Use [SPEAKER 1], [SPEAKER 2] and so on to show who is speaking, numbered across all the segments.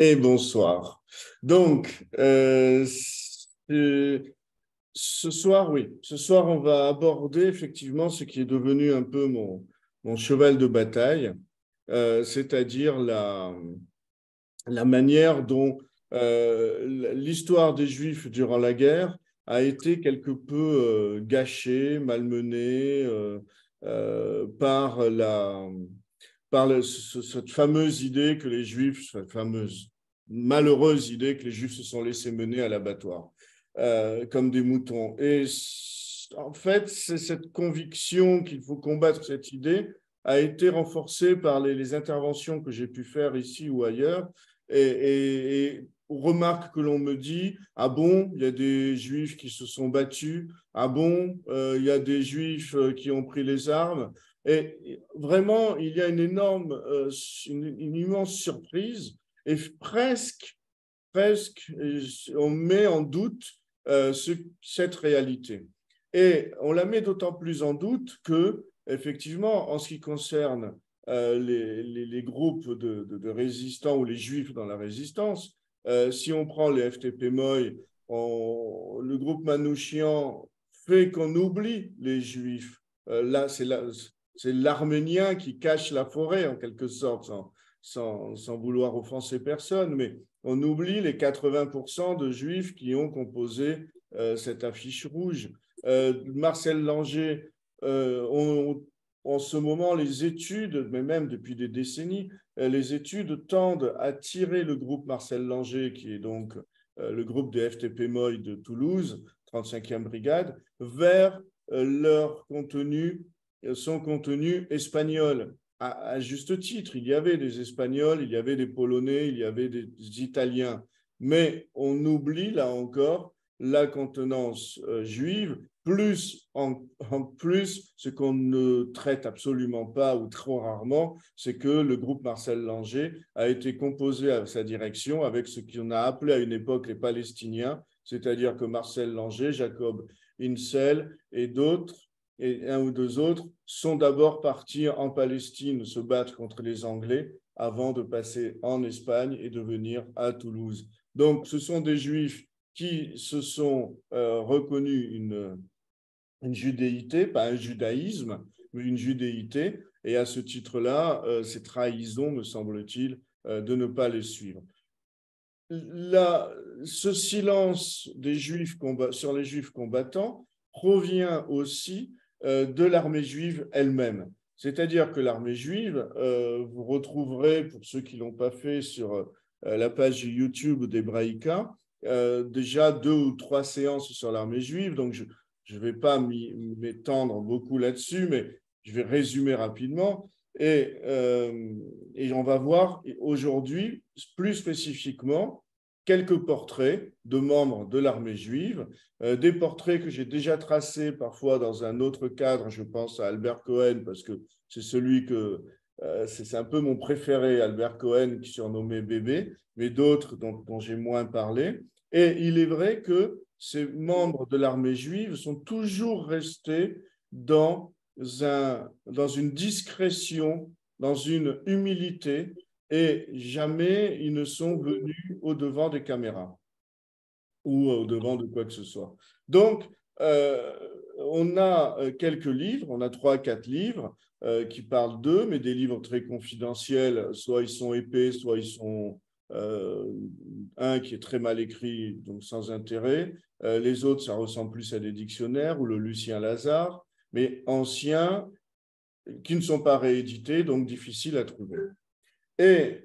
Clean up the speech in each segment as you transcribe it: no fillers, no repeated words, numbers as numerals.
[SPEAKER 1] Et bonsoir. Donc, ce soir, oui, ce soir, on va aborder effectivement ce qui est devenu un peu mon cheval de bataille, c'est-à-dire la manière dont l'histoire des Juifs durant la guerre a été quelque peu gâchée, malmenée par cette fameuse idée que les Juifs, cette fameuse malheureuse idée que les Juifs se sont laissés mener à l'abattoir comme des moutons. Et en fait, c'est cette conviction qu'il faut combattre cette idée a été renforcée par les interventions que j'ai pu faire ici ou ailleurs. Et remarque que l'on me dit, ah bon, il y a des Juifs qui se sont battus, ah bon, il y a des Juifs qui ont pris les armes. Et vraiment, il y a une immense surprise et presque, on met en doute cette réalité. Et on la met d'autant plus en doute que, effectivement, en ce qui concerne les groupes de résistants ou les juifs dans la résistance, si on prend les FTP-MOI, le groupe Manouchian fait qu'on oublie les juifs. Là, c'est l'Arménien qui cache la forêt, en quelque sorte, sans vouloir offenser personne, mais on oublie les 80% de juifs qui ont composé cette affiche rouge. Marcel Langer, en ce moment, les études, mais même depuis des décennies, les études tendent à tirer le groupe Marcel Langer, qui est donc le groupe des FTP-MOI de Toulouse, 35e brigade, vers son contenu espagnol. À juste titre, il y avait des Espagnols, il y avait des Polonais, il y avait des Italiens, mais on oublie là encore la contenance juive, en plus, ce qu'on ne traite absolument pas ou trop rarement, c'est que le groupe Marcel Langer a été composé à sa direction avec ce qu'on a appelé à une époque les Palestiniens, c'est-à-dire que Marcel Langer, Jacob Insel et d'autres, et un ou deux autres, sont d'abord partis en Palestine se battre contre les Anglais avant de passer en Espagne et de venir à Toulouse. Donc, ce sont des Juifs qui se sont reconnus une judéité, pas un judaïsme, mais une judéité. Et à ce titre-là, c'est trahison, me semble-t-il, de ne pas les suivre. Ce silence des Juifs sur les Juifs combattants provient aussi de l'armée juive elle-même. C'est-à-dire que l'armée juive, vous retrouverez, pour ceux qui ne l'ont pas fait, sur la page YouTube d'Hebraïka, déjà 2 ou 3 séances sur l'armée juive. Donc, je ne vais pas m'étendre beaucoup là-dessus, mais je vais résumer rapidement. Et on va voir aujourd'hui, plus spécifiquement, quelques portraits de membres de l'armée juive, des portraits que j'ai déjà tracés parfois dans un autre cadre. Je pense à Albert Cohen, parce que c'est celui que c'est un peu mon préféré, Albert Cohen, qui surnommé Bébé, mais d'autres dont j'ai moins parlé. Et il est vrai que ces membres de l'armée juive sont toujours restés dans dans une discrétion, dans une humilité, et jamais ils ne sont venus au-devant des caméras ou au-devant de quoi que ce soit. Donc, on a quelques livres, on a 3, 4 livres qui parlent d'eux, mais des livres très confidentiels, soit ils sont épais, soit ils sont un qui est très mal écrit, donc sans intérêt. Les autres, ça ressemble plus à des dictionnaires ou le Lucien Lazare, mais anciens, qui ne sont pas réédités, donc difficiles à trouver. Et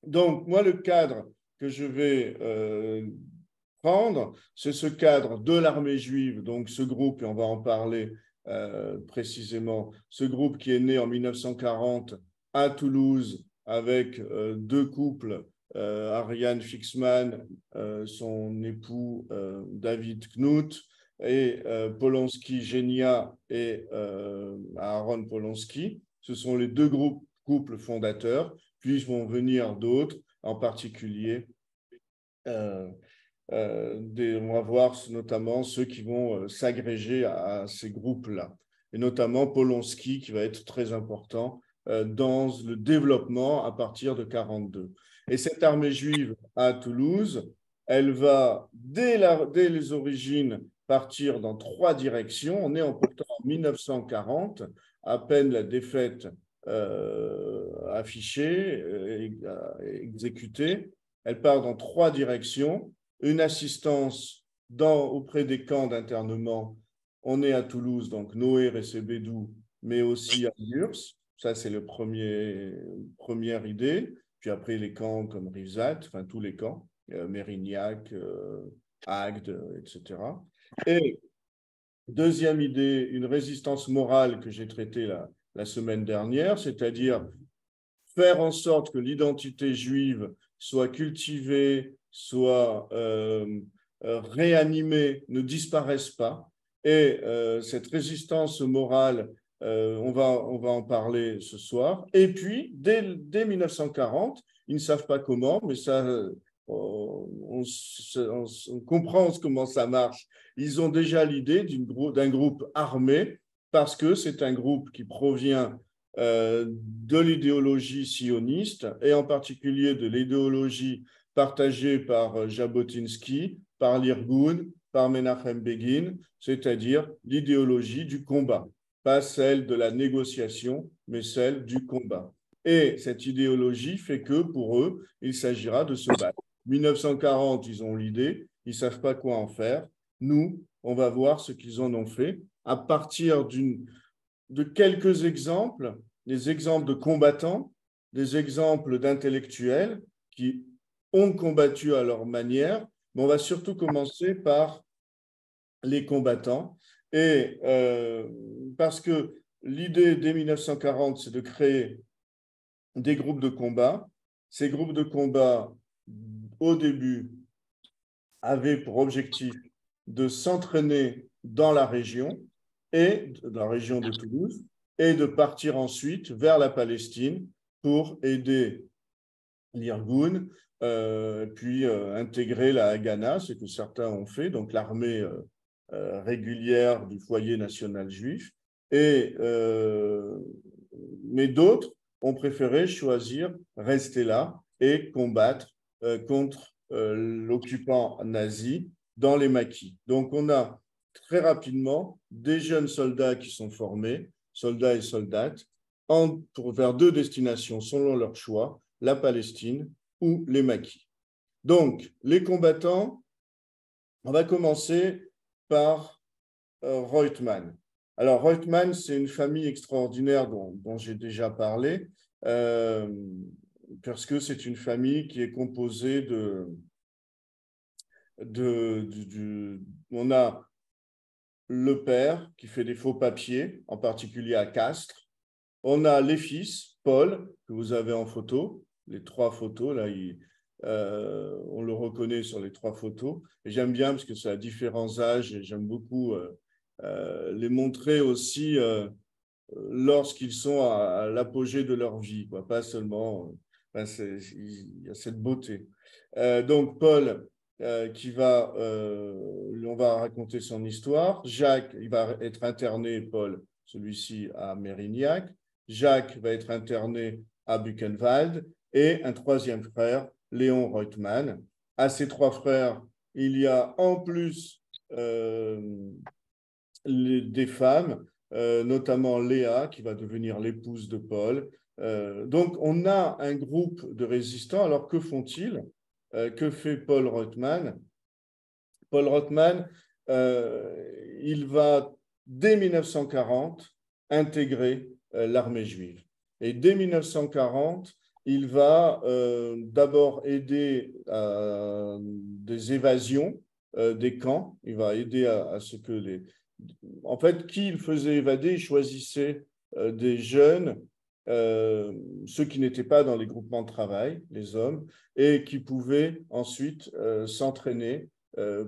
[SPEAKER 1] donc, moi, le cadre que je vais prendre, c'est ce cadre de l'armée juive, donc ce groupe, et on va en parler précisément, ce groupe qui est né en 1940 à Toulouse avec 2 couples, Ariane Fixman, son époux David Knut, et Polonsky Genia et Aaron Polonsky. Ce sont les 2 couples fondateurs, puis vont venir d'autres, en particulier on va voir notamment ceux qui vont s'agréger à ces groupes-là, et notamment Polonsky qui va être très important dans le développement à partir de 1942. Et cette armée juive à Toulouse, elle va, dès les origines, partir dans 3 directions. On est pourtant en 1940, à peine la défaite affichée, exécutée. Elle part dans 3 directions. Une assistance auprès des camps d'internement. On est à Toulouse, donc Noé, Recebedou, mais aussi à Gurs. Ça, c'est première idée. Puis après, les camps comme Rivesat, enfin tous les camps, Mérignac, Agde, etc. Et deuxième idée, une résistance morale que j'ai traitée la semaine dernière, c'est-à-dire faire en sorte que l'identité juive soit cultivée, soit réanimée, ne disparaisse pas. Et cette résistance morale, on va en parler ce soir. Et puis, dès 1940, ils ne savent pas comment, mais ça, on comprend comment ça marche. Ils ont déjà l'idée d'un groupe armé, parce que c'est un groupe qui provient de l'idéologie sioniste, et en particulier de l'idéologie partagée par Jabotinsky, par l'Irgun, par Menachem Begin, c'est-à-dire l'idéologie du combat, pas celle de la négociation, mais celle du combat. Et cette idéologie fait que, pour eux, il s'agira de se battre. 1940, ils ont l'idée, ils ne savent pas quoi en faire. Nous, on va voir ce qu'ils en ont fait à partir de quelques exemples, des exemples de combattants, des exemples d'intellectuels qui ont combattu à leur manière, mais on va surtout commencer par les combattants. Et parce que l'idée dès 1940, c'est de créer des groupes de combat. Ces groupes de combat, au début, avaient pour objectif de s'entraîner dans la région, et dans la région de Toulouse, et de partir ensuite vers la Palestine pour aider l'Irgun, puis intégrer la Haganah, ce que certains ont fait, donc l'armée régulière du foyer national juif. Mais d'autres ont préféré choisir rester là et combattre contre l'occupant nazi dans les maquis. Donc on a très rapidement des jeunes soldats qui sont formés, soldats et soldates, vers 2 destinations selon leur choix, la Palestine ou les maquis. Donc, les combattants, on va commencer par Reutemann. Alors, Reutemann, c'est une famille extraordinaire dont j'ai déjà parlé, parce que c'est une famille qui est composée on a le père qui fait des faux papiers, en particulier à Castres. On a les fils, Paul, que vous avez en photo, les 3 photos, là, on le reconnaît sur les 3 photos. Et j'aime bien parce que c'est à différents âges et j'aime beaucoup les montrer aussi lorsqu'ils sont à l'apogée de leur vie, quoi. Pas seulement, il y a cette beauté. Donc Paul, on va raconter son histoire. Jacques, il va être interné, Paul, celui-ci à Mérignac. Jacques va être interné à Buchenwald, et un 3e frère, Léon Reutemann. À ces 3 frères, il y a en plus des femmes, notamment Léa, qui va devenir l'épouse de Paul. Donc, on a un groupe de résistants. Alors, que font-ils? Que fait Paul Reutemann? Paul Reutemann, il va, dès 1940, intégrer l'armée juive. Et dès 1940, il va d'abord aider à des évasions des camps. Il va aider à ce que En fait, qui il faisait évader, il choisissait des jeunes, ceux qui n'étaient pas dans les groupements de travail, les hommes, et qui pouvaient ensuite s'entraîner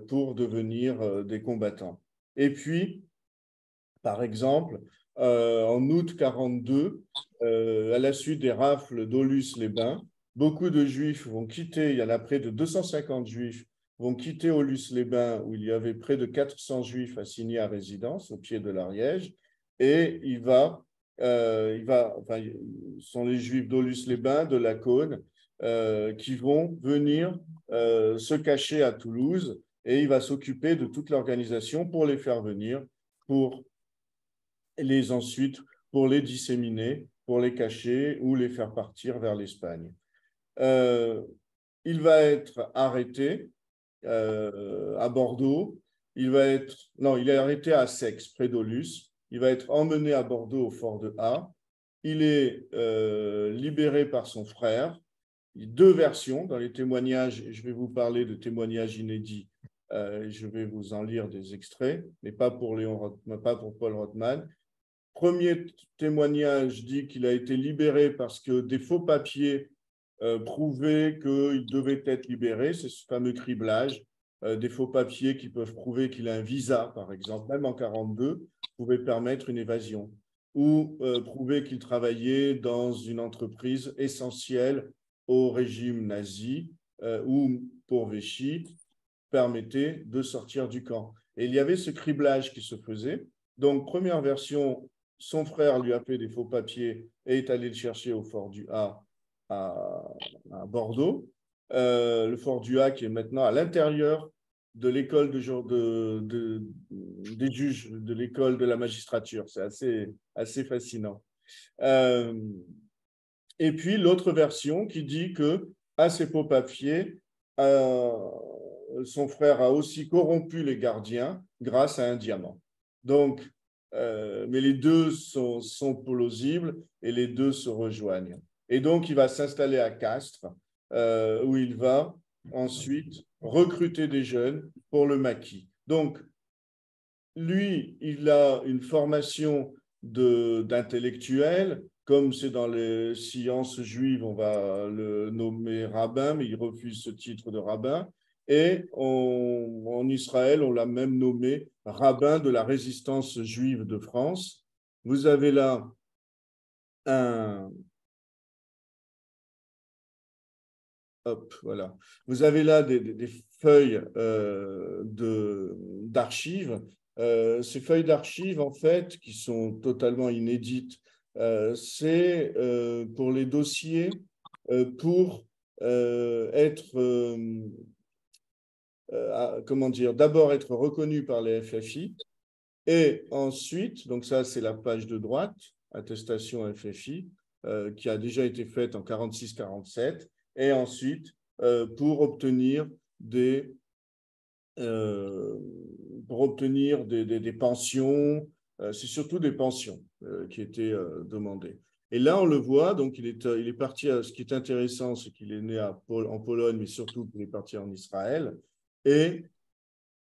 [SPEAKER 1] pour devenir des combattants. Et puis, par exemple, en août 1942, à la suite des rafles d'Aulus-les-Bains, beaucoup de Juifs vont quitter, il y en a près de 250 Juifs, vont quitter Aulus-les-Bains, où il y avait près de 400 Juifs assignés à résidence au pied de l'Ariège, et il va enfin, ce sont les Juifs d'Aulus-les-Bains, de Lacaune, qui vont venir se cacher à Toulouse et il va s'occuper de toute l'organisation pour les faire venir, pour ensuite, pour les disséminer, pour les cacher ou les faire partir vers l'Espagne. Il va être arrêté à Bordeaux. Il est arrêté à Seix, près d'Aulus. Il va être emmené à Bordeaux au fort de A. Il est libéré par son frère. Il y a deux versions dans les témoignages, et je vais vous parler de témoignages inédits. Je vais vous en lire des extraits, mais pas pour Paul Rothman. Premier témoignage dit qu'il a été libéré parce que des faux papiers prouvaient qu'il devait être libéré. C'est ce fameux criblage. Des faux papiers qui peuvent prouver qu'il a un visa, par exemple, même en 1942, pouvaient permettre une évasion. Ou prouver qu'il travaillait dans une entreprise essentielle au régime nazi ou pour Vichy, permettait de sortir du camp. Et il y avait ce criblage qui se faisait. Donc, première version, son frère lui a fait des faux papiers et est allé le chercher au fort du A à Bordeaux. Le fort du A qui est maintenant à l'intérieur de l'école des juges, de l'école de la magistrature. C'est assez fascinant. Et puis l'autre version qui dit que à ces faux papiers, son frère a aussi corrompu les gardiens grâce à un diamant. Donc, mais les deux sont plausibles et les deux se rejoignent. Et donc, il va s'installer à Castres, où il va ensuite recruter des jeunes pour le maquis. Donc, lui, il a une formation d'intellectuel, comme c'est dans les sciences juives, on va le nommer rabbin, mais il refuse ce titre de rabbin. Et en Israël, on l'a même nommé rabbin de la résistance juive de France. Vous avez là un... Hop, voilà. Vous avez là des feuilles d'archives. Ces feuilles d'archives, en fait, qui sont totalement inédites, c'est pour les dossiers pour être, comment dire, d'abord être reconnu par les FFI et ensuite, donc ça c'est la page de droite, attestation FFI, qui a déjà été faite en 46-47, et ensuite pour obtenir des pensions, c'est surtout des pensions qui étaient demandées. Et là, on le voit, donc il est parti, ce qui est intéressant, c'est qu'il est né en Pologne, mais surtout qu'il est parti en Israël, et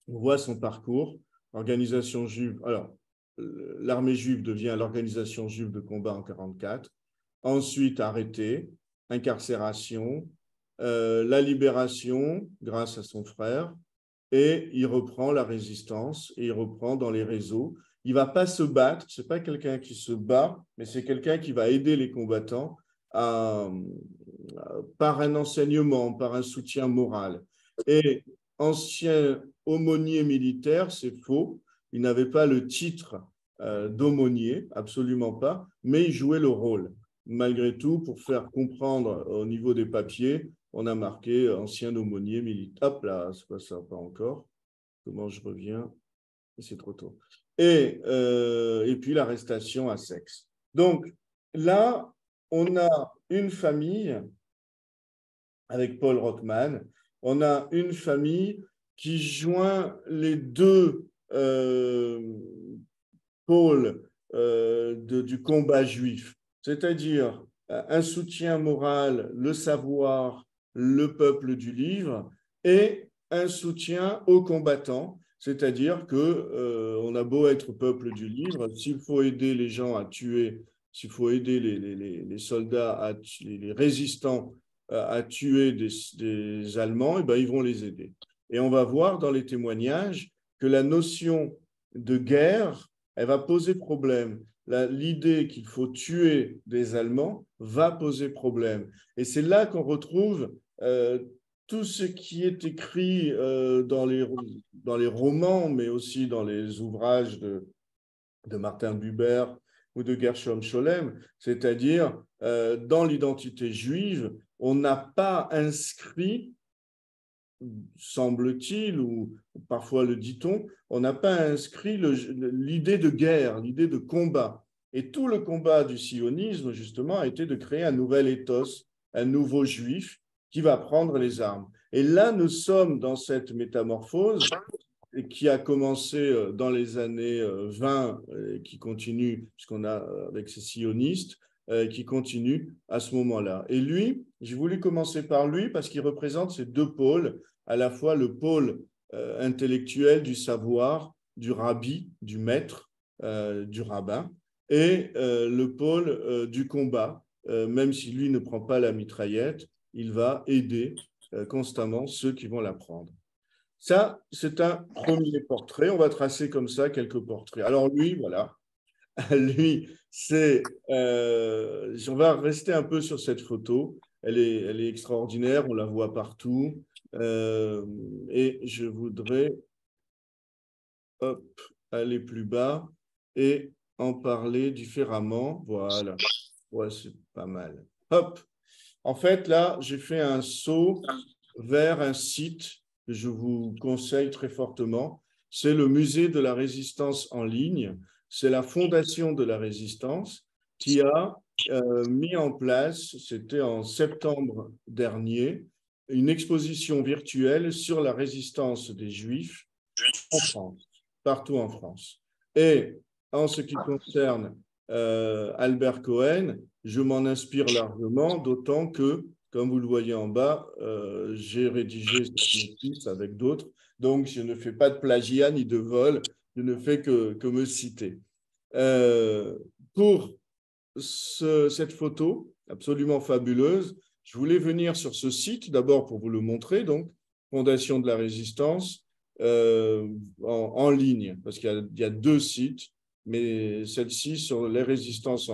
[SPEAKER 1] on voit son parcours, organisation juive. Alors, l'armée juive devient l'organisation juive de combat en 1944, ensuite arrêté, incarcération, la libération grâce à son frère, et il reprend la résistance et il reprend dans les réseaux. Il ne va pas se battre, ce n'est pas quelqu'un qui se bat, mais c'est quelqu'un qui va aider les combattants par un enseignement, par un soutien moral. Et ancien aumônier militaire, c'est faux. Il n'avait pas le titre d'aumônier, absolument pas, mais il jouait le rôle. Malgré tout, pour faire comprendre au niveau des papiers, on a marqué ancien aumônier militaire. Hop là, c'est pas ça, pas encore. Comment je reviens? C'est trop tôt. Et puis l'arrestation à Seix. Donc là, on a une famille avec Paul Rothman, on a une famille qui joint les deux pôles du combat juif, c'est-à-dire un soutien moral, le savoir, le peuple du livre, et un soutien aux combattants, c'est-à-dire qu'on a beau être peuple du livre, s'il faut aider les gens à tuer, s'il faut aider les soldats, les résistants à tuer des Allemands, et ben, ils vont les aider. Et on va voir dans les témoignages que la notion de guerre, elle va poser problème. L'idée qu'il faut tuer des Allemands va poser problème. Et c'est là qu'on retrouve tout ce qui est écrit dans les romans, mais aussi dans les ouvrages de Martin Buber ou de Gershom Scholem, c'est-à-dire dans l'identité juive, on n'a pas inscrit, semble-t-il, ou parfois le dit-on, on n'a pas inscrit l'idée de guerre, l'idée de combat. Et tout le combat du sionisme, justement, a été de créer un nouvel ethos, un nouveau juif qui va prendre les armes. Et là, nous sommes dans cette métamorphose qui a commencé dans les années 20, qui continue, puisqu'on a avec ces sionistes, qui continue à ce moment-là. Et lui, j'ai voulu commencer par lui parce qu'il représente ces deux pôles, à la fois le pôle intellectuel du savoir, du rabbi, du maître, du rabbin, et le pôle du combat. Même si lui ne prend pas la mitraillette, il va aider constamment ceux qui vont la prendre. Ça, c'est un premier portrait. On va tracer comme ça quelques portraits. Alors lui, voilà, lui, on va rester un peu sur cette photo. Elle est extraordinaire, on la voit partout. Et je voudrais hop, aller plus bas et en parler différemment. Voilà, ouais, c'est pas mal. Hop, en fait, là, j'ai fait un saut vers un site que je vous conseille très fortement. C'est le Musée de la Résistance en ligne. C'est la Fondation de la Résistance qui a mis en place, c'était en septembre dernier, une exposition virtuelle sur la résistance des Juifs en France, partout en France. Et en ce qui concerne Albert Cohen, je m'en inspire largement, d'autant que, comme vous le voyez en bas, j'ai rédigé cette notice avec d'autres, donc je ne fais pas de plagiat ni de vol, je ne fais que me citer. Pour cette photo absolument fabuleuse, je voulais venir sur ce site, d'abord pour vous le montrer, donc, Fondation de la Résistance, en ligne, parce qu'il y a deux sites, mais celle-ci sur les résistances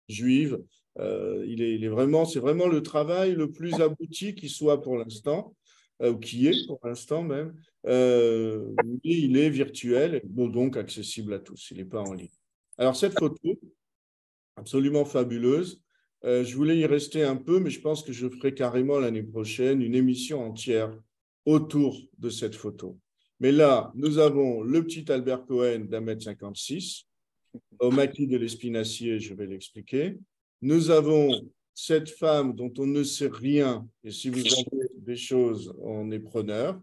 [SPEAKER 1] juives, c'est vraiment le travail le plus abouti qui soit pour l'instant, ou qui est pour l'instant même, mais il est virtuel, bon, donc accessible à tous, il n'est pas en ligne. Alors cette photo, absolument fabuleuse, je voulais y rester un peu, mais je pense que je ferai carrément l'année prochaine une émission entière autour de cette photo. Mais là, nous avons le petit Albert Cohen d'1,56 m, au maquis de l'Espinassier, je vais l'expliquer. Nous avons cette femme dont on ne sait rien, et si vous avez des choses, on est preneur.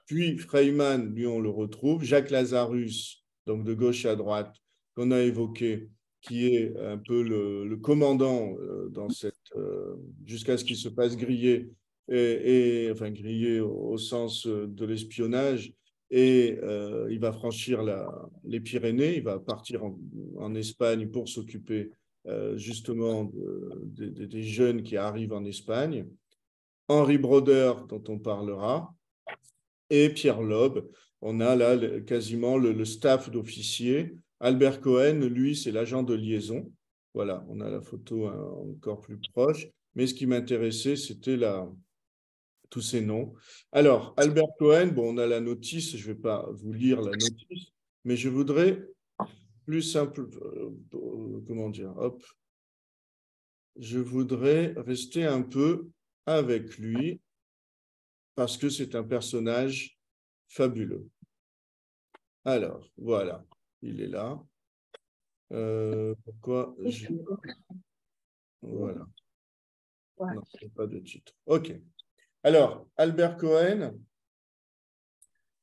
[SPEAKER 1] Puis Freyman, lui, on le retrouve. Jacques Lazarus, donc de gauche à droite, qu'on a évoqué, qui est un peu le commandant dans jusqu'à ce qu'il se passe griller, enfin griller au sens de l'espionnage, et il va franchir les Pyrénées, il va partir en Espagne pour s'occuper justement des jeunes qui arrivent en Espagne. Henri Broder, dont on parlera, et Pierre Loeb. On a là quasiment le staff d'officiers. Albert Cohen, lui, c'est l'agent de liaison. Voilà, on a la photo encore plus proche. Mais ce qui m'intéressait, c'était tous ces noms. Alors, Albert Cohen, bon, on a la notice, je ne vais pas vous lire la notice, mais je voudrais plus simple, comment dire, hop, je voudrais rester un peu avec lui parce que c'est un personnage fabuleux. Alors, voilà, il est là. Pourquoi Voilà, non, pas de titre. OK. Alors, Albert Cohen,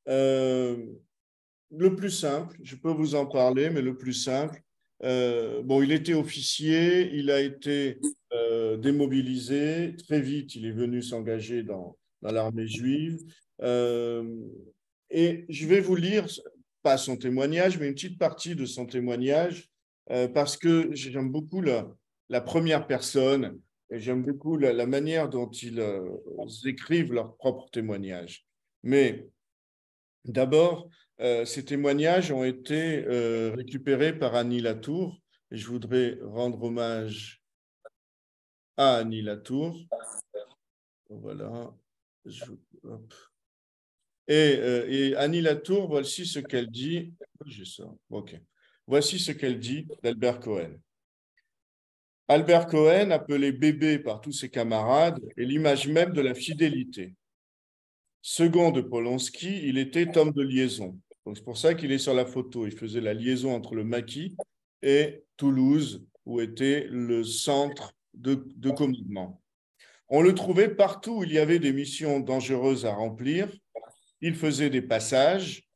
[SPEAKER 1] le plus simple, je peux vous en parler, mais le plus simple, bon, il était officier, il a été démobilisé, très vite, il est venu s'engager dans l'armée juive. Et je vais vous lire, pas son témoignage, mais une petite partie de son témoignage, parce que j'aime beaucoup la première personne, et j'aime beaucoup la manière dont ils écrivent leur propre témoignage. Mais d'abord, ces témoignages ont été récupérés par Annie Latour, et je voudrais rendre hommage à Annie Latour. Voilà. Hop. Et Annie Latour, voici ce qu'elle dit. J'ai ça. OK. Voici ce qu'elle dit d'Albert Cohen. Albert Cohen, appelé bébé par tous ses camarades, est l'image même de la fidélité. Second de Polonsky, il était homme de liaison. C'est pour ça qu'il est sur la photo. Il faisait la liaison entre le maquis et Toulouse, où était le centre de commandement. On le trouvait partout où il y avait des missions dangereuses à remplir. Il faisait des passages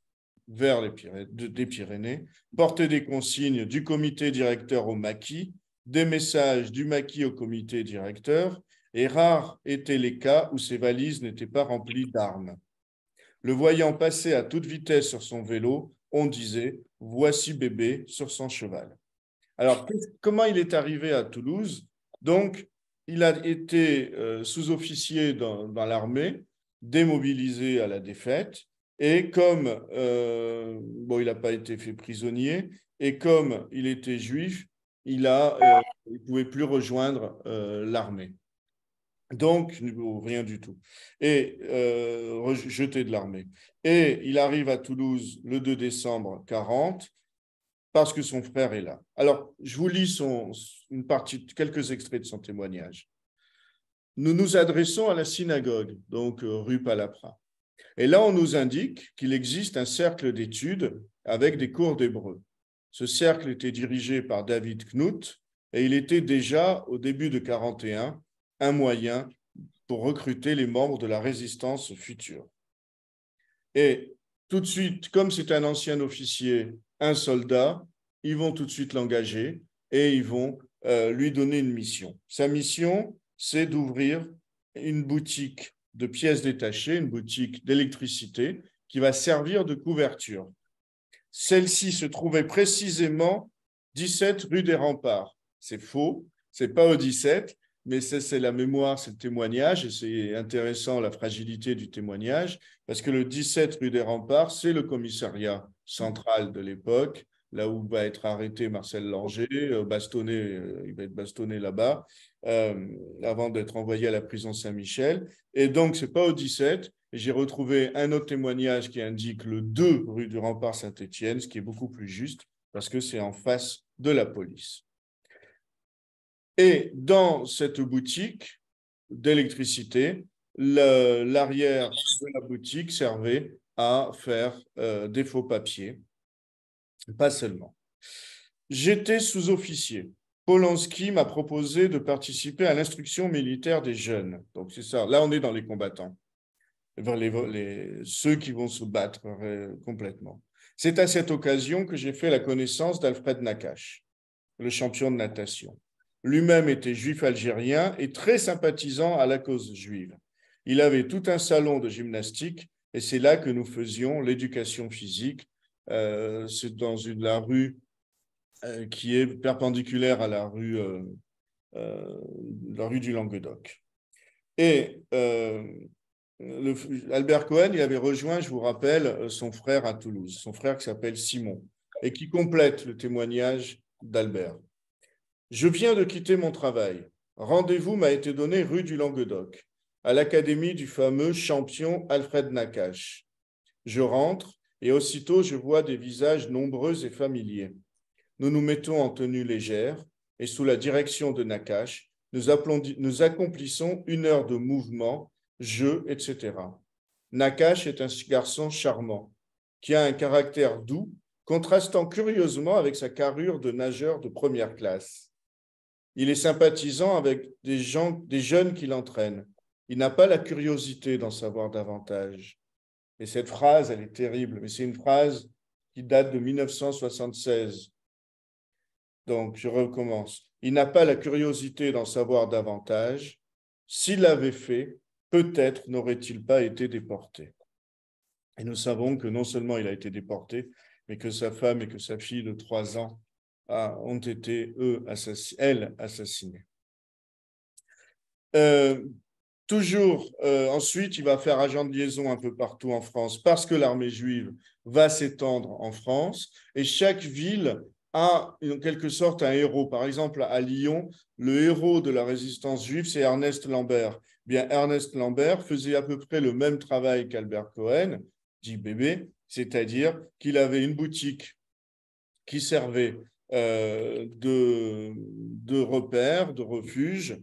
[SPEAKER 1] vers des Pyrénées, portait des consignes du comité directeur au maquis, des messages du maquis au comité directeur, et rares étaient les cas où ses valises n'étaient pas remplies d'armes. Le voyant passer à toute vitesse sur son vélo, on disait « Voici bébé sur son cheval ». Alors, comment il est arrivé à Toulouse? Donc, il a été sous-officier dans l'armée, démobilisé à la défaite, et comme il n'a pas été fait prisonnier, et comme il était juif, il ne pouvait plus rejoindre l'armée. Donc, rien du tout. Et rejeté de l'armée. Et il arrive à Toulouse le 2 décembre 40, parce que son frère est là. Alors, je vous lis quelques extraits de son témoignage. Nous nous adressons à la synagogue, donc rue Palapra. Et là, on nous indique qu'il existe un cercle d'études avec des cours d'hébreu. Ce cercle était dirigé par David Knut et il était déjà, au début de 41, un moyen pour recruter les membres de la résistance future. Et tout de suite, comme c'est un ancien officier, un soldat, ils vont tout de suite l'engager et ils vont lui donner une mission. Sa mission, c'est d'ouvrir une boutique de pièces détachées, une boutique d'électricité qui va servir de couverture. Celle-ci se trouvait précisément 17 rue des Remparts. C'est faux, c'est pas au 17, mais c'est la mémoire, c'est le témoignage, et c'est intéressant la fragilité du témoignage, parce que le 17 rue des Remparts, c'est le commissariat central de l'époque, là où va être arrêté Marcel Langer, bastonné, il va être bastonné là-bas, avant d'être envoyé à la prison Saint-Michel. Et donc, ce n'est pas au 17. Et j'ai retrouvé un autre témoignage qui indique le 2 rue du Rempart Saint-Étienne, ce qui est beaucoup plus juste, parce que c'est en face de la police. Et dans cette boutique d'électricité, l'arrière de la boutique servait à faire des faux papiers, pas seulement. J'étais sous-officier. Polanski m'a proposé de participer à l'instruction militaire des jeunes. Donc c'est ça, là on est dans les combattants, ceux qui vont se battre complètement. C'est à cette occasion que j'ai fait la connaissance d'Alfred Nakache, le champion de natation. Lui-même était juif algérien et très sympathisant à la cause juive. Il avait tout un salon de gymnastique et c'est là que nous faisions l'éducation physique. C'est dans la rue qui est perpendiculaire à la rue du Languedoc. Et Albert Cohen, il avait rejoint, je vous rappelle, son frère à Toulouse, son frère qui s'appelle Simon, et qui complète le témoignage d'Albert. Je viens de quitter mon travail. Rendez-vous m'a été donné rue du Languedoc, à l'académie du fameux champion Alfred Nakache. Je rentre et aussitôt je vois des visages nombreux et familiers. Nous nous mettons en tenue légère et sous la direction de Nakache, nous accomplissons 1 heure de mouvement, jeu, etc. Nakache est un garçon charmant qui a un caractère doux, contrastant curieusement avec sa carrure de nageur de première classe. Il est sympathisant avec des jeunes qui l'entraînent. Il n'a pas la curiosité d'en savoir davantage. Et cette phrase, elle est terrible, mais c'est une phrase qui date de 1976. Donc, je recommence. Il n'a pas la curiosité d'en savoir davantage. S'il l'avait fait, peut-être n'aurait-il pas été déporté. Et nous savons que non seulement il a été déporté, mais que sa femme et que sa fille de 3 ans ont été, elles, assassinées. Toujours, ensuite, il va faire agent de liaison un peu partout en France parce que l'armée juive va s'étendre en France et chaque ville a en quelque sorte un héros. Par exemple, à Lyon, le héros de la résistance juive, c'est Ernest Lambert. Bien, Ernest Lambert faisait à peu près le même travail qu'Albert Cohen, dit bébé, c'est-à-dire qu'il avait une boutique qui servaient de repère, de refuge,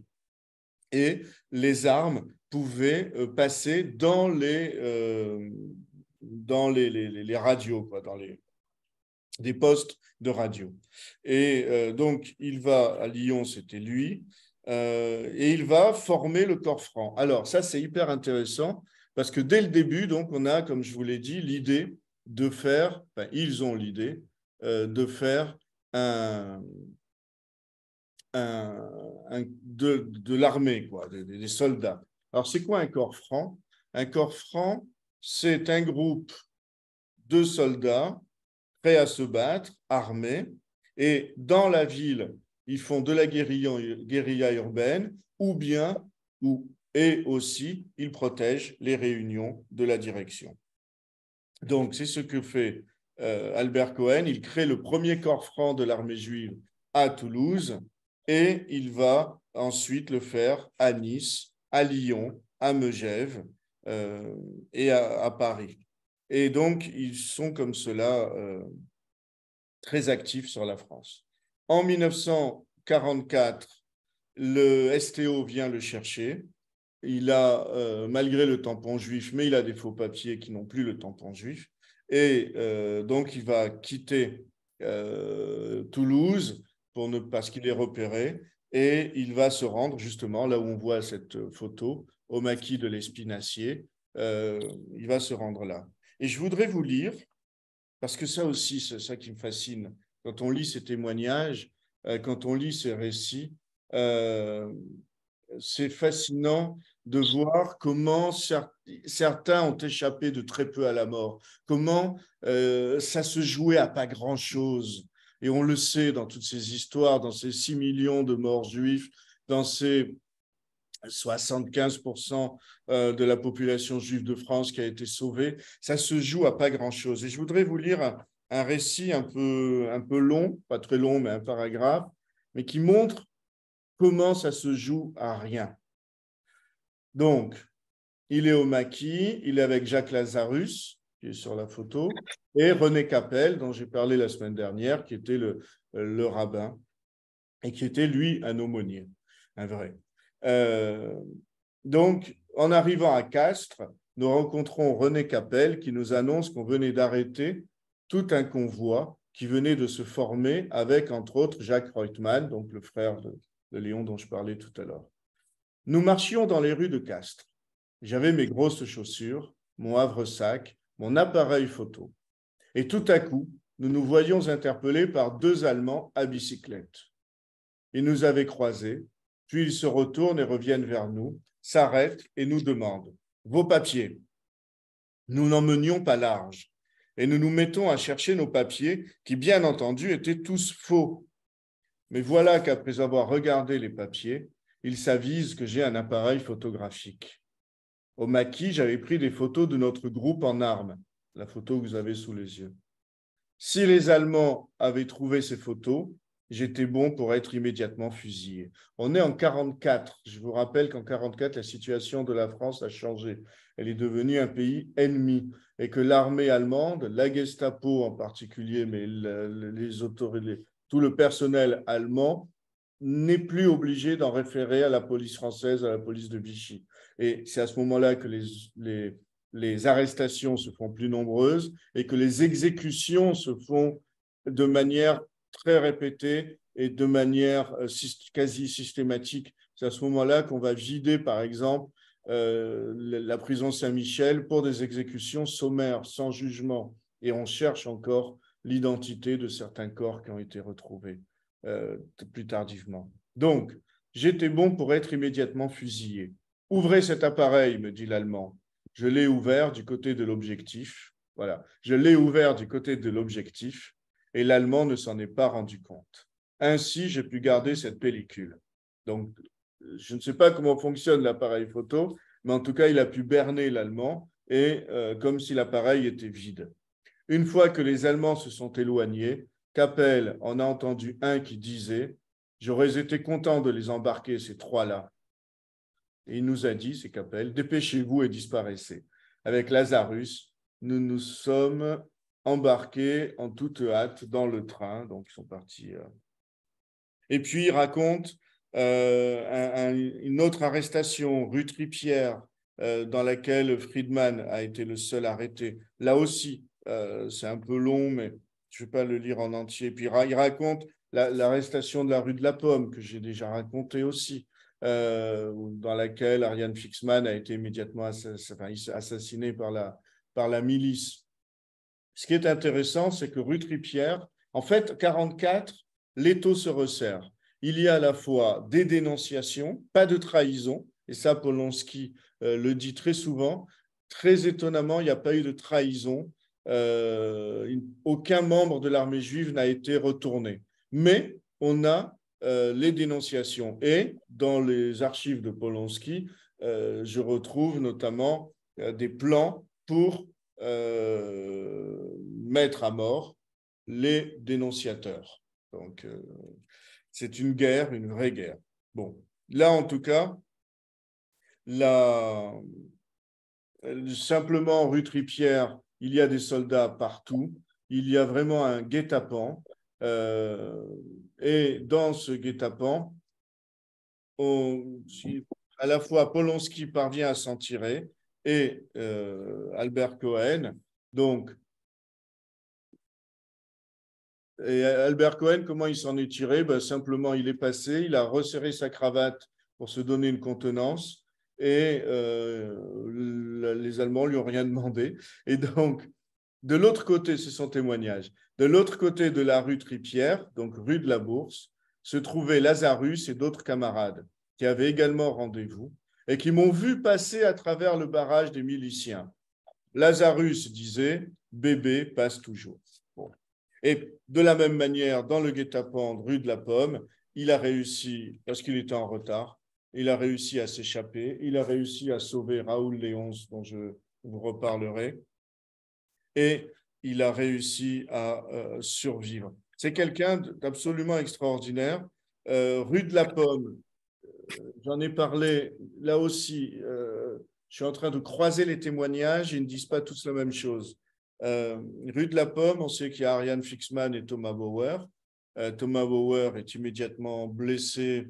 [SPEAKER 1] et les armes pouvaient passer dans les radios, quoi, des postes de radio. Et donc, il va à Lyon, c'était lui, et il va former le corps franc. Alors, ça, c'est hyper intéressant, parce que dès le début, donc, on a, comme je vous l'ai dit, l'idée de faire, enfin, ils ont l'idée de faire de l'armée, quoi, des soldats. Alors, c'est quoi un corps franc? Un corps franc, c'est un groupe de soldats prêts à se battre, armés, et dans la ville, ils font de la guérilla urbaine, ou bien, et aussi, ils protègent les réunions de la direction. Donc, c'est ce que fait Albert Cohen. Il crée le premier corps franc de l'armée juive à Toulouse, et il va ensuite le faire à Nice, à Lyon, à Megève et à Paris. Et donc, ils sont comme cela très actifs sur la France. En 1944, le STO vient le chercher. Il a, malgré le tampon juif, mais il a des faux papiers qui n'ont plus le tampon juif. Et donc, il va quitter Toulouse parce qu'il est repéré. Et il va se rendre justement là où on voit cette photo, au maquis de l'Espinassier. Il va se rendre là. Et je voudrais vous lire, parce que ça aussi, c'est ça qui me fascine. Quand on lit ces témoignages, quand on lit ces récits, c'est fascinant de voir comment certains ont échappé de très peu à la mort, comment ça se jouait à pas grand-chose. Et on le sait dans toutes ces histoires, dans ces 6 millions de morts juifs, dans ces 75% de la population juive de France qui a été sauvée, ça se joue à pas grand-chose. Et je voudrais vous lire un récit un peu long, pas très long, mais un paragraphe, mais qui montre comment ça se joue à rien. Donc, il est au maquis, il est avec Jacques Lazarus, qui est sur la photo, et René Capel, dont j'ai parlé la semaine dernière, qui était le rabbin, et qui était, lui, un aumônier, un vrai. Donc, en arrivant à Castres, nous rencontrons René Capel, qui nous annonce qu'on venait d'arrêter tout un convoi qui venait de se former avec, entre autres, Jacques Reutemann, donc le frère de Léon dont je parlais tout à l'heure. Nous marchions dans les rues de Castres. J'avais mes grosses chaussures, mon havre-sac, mon appareil photo. Et tout à coup, nous nous voyions interpellés par 2 Allemands à bicyclette. Ils nous avaient croisés, puis ils se retournent et reviennent vers nous, s'arrêtent et nous demandent « Vos papiers ?» Nous n'en menions pas large et nous nous mettons à chercher nos papiers qui, bien entendu, étaient tous faux. Mais voilà qu'après avoir regardé les papiers, ils s'avisent que j'ai un appareil photographique. Au maquis, j'avais pris des photos de notre groupe en armes, la photo que vous avez sous les yeux. Si les Allemands avaient trouvé ces photos, j'étais bon pour être immédiatement fusillé. On est en 1944. Je vous rappelle qu'en 1944, la situation de la France a changé. Elle est devenue un pays ennemi et que l'armée allemande, la Gestapo en particulier, mais les autorités, tout le personnel allemand n'est plus obligé d'en référer à la police française, à la police de Vichy. Et c'est à ce moment-là que les arrestations se font plus nombreuses et que les exécutions se font de manière très répétée et de manière quasi systématique. C'est à ce moment-là qu'on va vider, par exemple, la prison Saint-Michel pour des exécutions sommaires, sans jugement. Et on cherche encore l'identité de certains corps qui ont été retrouvés plus tardivement. Donc, j'étais bon pour être immédiatement fusillé. Ouvrez cet appareil, me dit l'Allemand. Je l'ai ouvert du côté de l'objectif. Voilà, je l'ai ouvert du côté de l'objectif et l'Allemand ne s'en est pas rendu compte. Ainsi, j'ai pu garder cette pellicule. Donc, je ne sais pas comment fonctionne l'appareil photo, mais en tout cas, il a pu berner l'Allemand et comme si l'appareil était vide. Une fois que les Allemands se sont éloignés, Capel en a entendu un qui disait « J'aurais été content de les embarquer, ces 3-là. » Et il nous a dit, c'est Capel, « Dépêchez-vous et disparaissez. Avec Lazarus, nous nous sommes embarqués en toute hâte dans le train. Donc, ils sont partis. Et puis, il raconte une autre arrestation, rue Tripierre, dans laquelle Friedman a été le seul arrêté. Là aussi, c'est un peu long, mais je ne vais pas le lire en entier. Puis, il raconte l'arrestation de la rue de la Pomme, que j'ai déjà raconté aussi, dans laquelle Ariane Fixman a été immédiatement assassiné par la milice. Ce qui est intéressant, c'est que rue Tripierre, en fait, 1944, l'étau se resserre. Il y a à la fois des dénonciations, pas de trahison, et ça, Polonsky le dit très souvent. Très étonnamment, il n'y a pas eu de trahison. Aucun membre de l'armée juive n'a été retourné. Mais on a les dénonciations. Et dans les archives de Polonsky, je retrouve notamment des plans pour mettre à mort les dénonciateurs. Donc, c'est une guerre, une vraie guerre. Bon, là, en tout cas, simplement, rue Tripierre, il y a des soldats partout. Il y a vraiment un guet-apens. Et dans ce guet-apens, à la fois Polonsky parvient à s'en tirer et Albert Cohen. Donc, et Albert Cohen, comment il s'en est tiré? Ben, simplement, il est passé, il a resserré sa cravate pour se donner une contenance et les Allemands lui ont rien demandé. Et donc, de l'autre côté, c'est son témoignage, de l'autre côté de la rue Tripierre, donc rue de la Bourse, se trouvaient Lazarus et d'autres camarades qui avaient également rendez-vous et qui m'ont vu passer à travers le barrage des miliciens. Lazarus disait « Bébé passe toujours ». Bon. Et de la même manière, dans le guet-apens rue de la Pomme, il a réussi, parce qu'il était en retard, il a réussi à s'échapper, il a réussi à sauver Raoul Léonce, dont je vous reparlerai, et il a réussi à survivre. C'est quelqu'un d'absolument extraordinaire. Rue de la Pomme, j'en ai parlé, là aussi, je suis en train de croiser les témoignages, ils ne disent pas tous la même chose. Rue de la Pomme, on sait qu'il y a Ariane Fixman et Thomas Bauer. Thomas Bauer est immédiatement blessé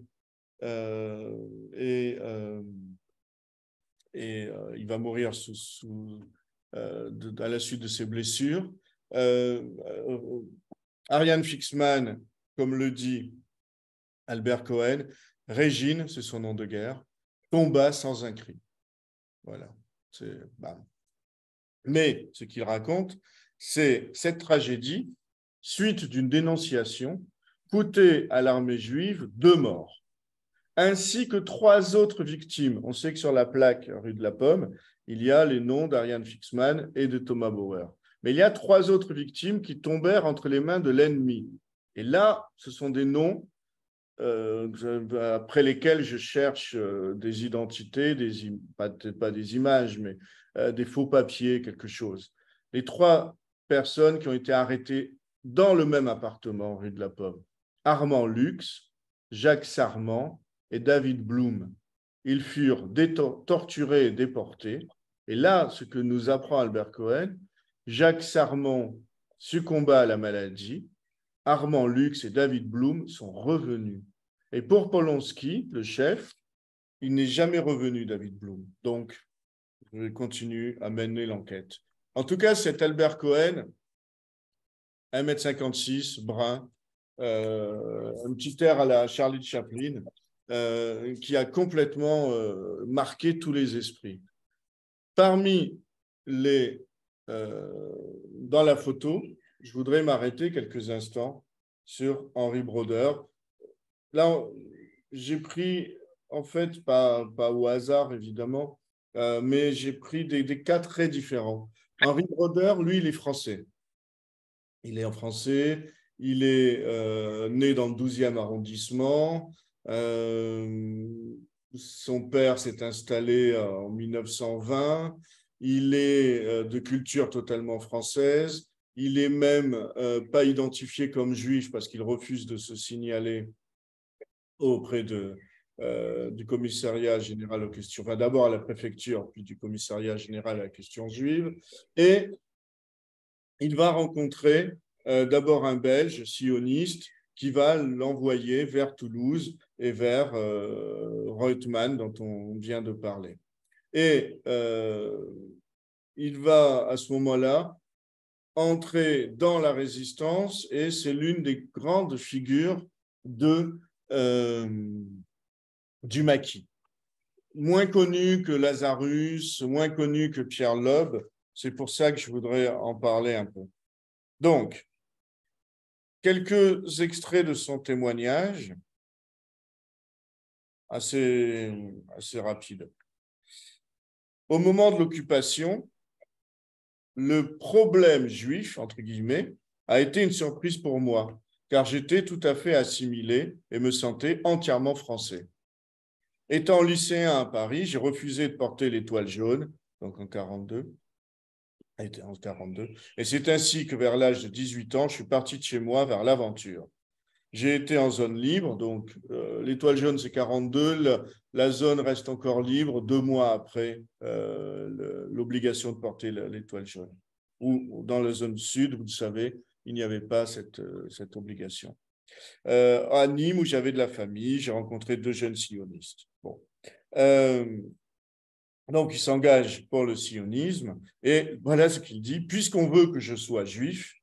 [SPEAKER 1] et il va mourir à la suite de ses blessures. Ariane Fixman, comme le dit Albert Cohen, Régine, c'est son nom de guerre, tomba sans un cri. Voilà. Mais ce qu'il raconte, c'est cette tragédie, suite d'une dénonciation, coûtait à l'armée juive 2 morts, ainsi que 3 autres victimes. On sait que sur la plaque rue de la Pomme, il y a les noms d'Ariane Fixman et de Thomas Bauer. Mais il y a 3 autres victimes qui tombèrent entre les mains de l'ennemi. Et là, ce sont des noms après lesquels je cherche des identités, pas des images, mais des faux papiers, quelque chose. Les 3 personnes qui ont été arrêtées dans le même appartement, rue de la Pomme, Armand Lux, Jacques Sarment et David Blum. Ils furent torturés et déportés. Et là, ce que nous apprend Albert Cohen, Jacques Sarment succomba à la maladie, Armand Lux et David Blum sont revenus. Et pour Polonsky, le chef, il n'est jamais revenu, David Blum. Donc, je continue à mener l'enquête. En tout cas, cet Albert Cohen, 1,56 m, brun, un petit air à la Charlie Chaplin, qui a complètement marqué tous les esprits. Parmi dans la photo, je voudrais m'arrêter quelques instants sur Henri Brodeur. Là, j'ai pris, en fait, pas au hasard, évidemment, mais j'ai pris des cas très différents. Henri Brodeur, lui, il est français. Il est en français, il est né dans le 12e arrondissement. Son père s'est installé en 1920. Il est de culture totalement française. Il est même pas identifié comme juif parce qu'il refuse de se signaler auprès du commissariat général aux questions, enfin d'abord à la préfecture, puis du commissariat général à la question juive. Et il va rencontrer d'abord un Belge sioniste qui va l'envoyer vers Toulouse et vers Reutemann, dont on vient de parler. Et il va, à ce moment-là, entrer dans la résistance et c'est l'une des grandes figures euh, du maquis. Moins connu que Lazarus, moins connu que Pierre Loeb, c'est pour ça que je voudrais en parler un peu. Donc, quelques extraits de son témoignage, assez rapides. Au moment de l'occupation, le problème juif, entre guillemets, a été une surprise pour moi, car j'étais tout à fait assimilé et me sentais entièrement français. Étant lycéen à Paris, j'ai refusé de porter l'étoile jaune, donc en 42, et c'est ainsi que vers l'âge de 18 ans, je suis parti de chez moi vers l'aventure. J'ai été en zone libre, donc l'étoile jaune c'est 42, la zone reste encore libre 2 mois après l'obligation de porter l'étoile jaune. Ou dans la zone sud, vous le savez, il n'y avait pas cette obligation. À Nîmes, où j'avais de la famille, j'ai rencontré 2 jeunes sionistes. Bon. Donc, il s'engage pour le sionisme, et voilà ce qu'il dit, puisqu'on veut que je sois juif,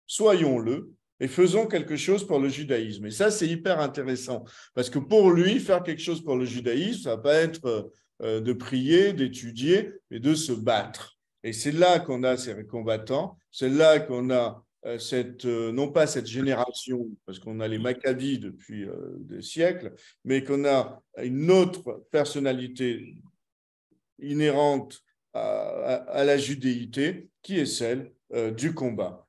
[SPEAKER 1] soyons-le, et faisons quelque chose pour le judaïsme. Et ça, c'est hyper intéressant, parce que pour lui, faire quelque chose pour le judaïsme, ça va pas être de prier, d'étudier, mais de se battre. Et c'est là qu'on a ces combattants, c'est là qu'on a non pas cette génération, parce qu'on a les Maccabis depuis des siècles, mais qu'on a une autre personnalité inhérente à la judéité, qui est celle du combat.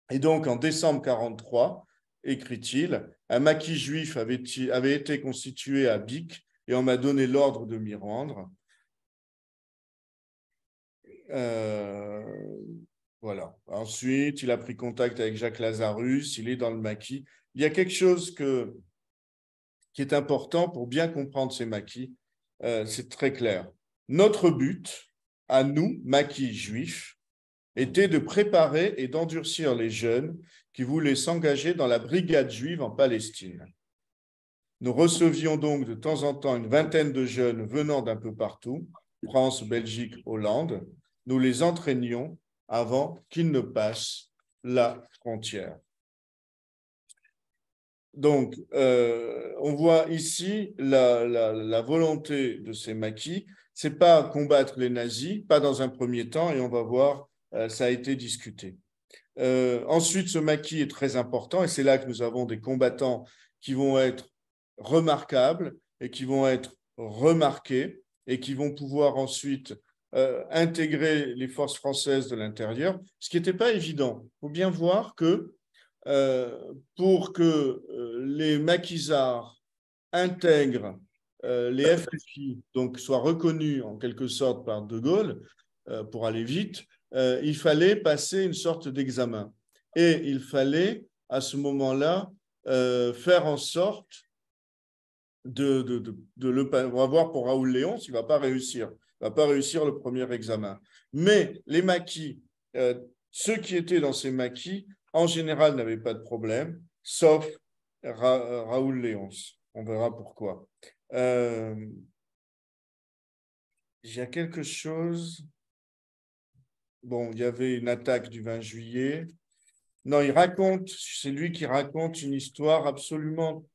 [SPEAKER 1] Et donc, en décembre 1943, écrit-il, un maquis juif avait été constitué à Bic et on m'a donné l'ordre de m'y rendre. Voilà. Ensuite, il a pris contact avec Jacques Lazarus, il est dans le maquis. Il y a quelque chose qui est important pour bien comprendre ces maquis, c'est très clair. Notre but, à nous, maquis juifs, était de préparer et d'endurcir les jeunes qui voulaient s'engager dans la brigade juive en Palestine. Nous recevions donc de temps en temps une vingtaine de jeunes venant d'un peu partout, France, Belgique, Hollande. Nous les entraînions avant qu'ils ne passent la frontière. Donc, on voit ici la volonté de ces maquis. Ce n'est pas combattre les nazis, pas dans un premier temps, et on va voir, ça a été discuté. Ensuite, ce maquis est très important, et c'est là que nous avons des combattants qui vont être remarquables et qui vont être remarqués et qui vont pouvoir ensuite intégrer les forces françaises de l'intérieur, ce qui n'était pas évident. Il faut bien voir que pour que les maquisards intègrent les FFI, donc soient reconnus en quelque sorte par De Gaulle pour aller vite, il fallait passer une sorte d'examen. Et il fallait, à ce moment-là, faire en sorte de le... On va voir pour Raoul Léon s'il ne va pas réussir. Il ne va pas réussir le premier examen. Mais les maquis, ceux qui étaient dans ces maquis, en général, n'avaient pas de problème, sauf Raoul Léonce. On verra pourquoi. Il y a quelque chose... Bon, il y avait une attaque du 20 juillet. Non, c'est lui qui raconte une histoire absolument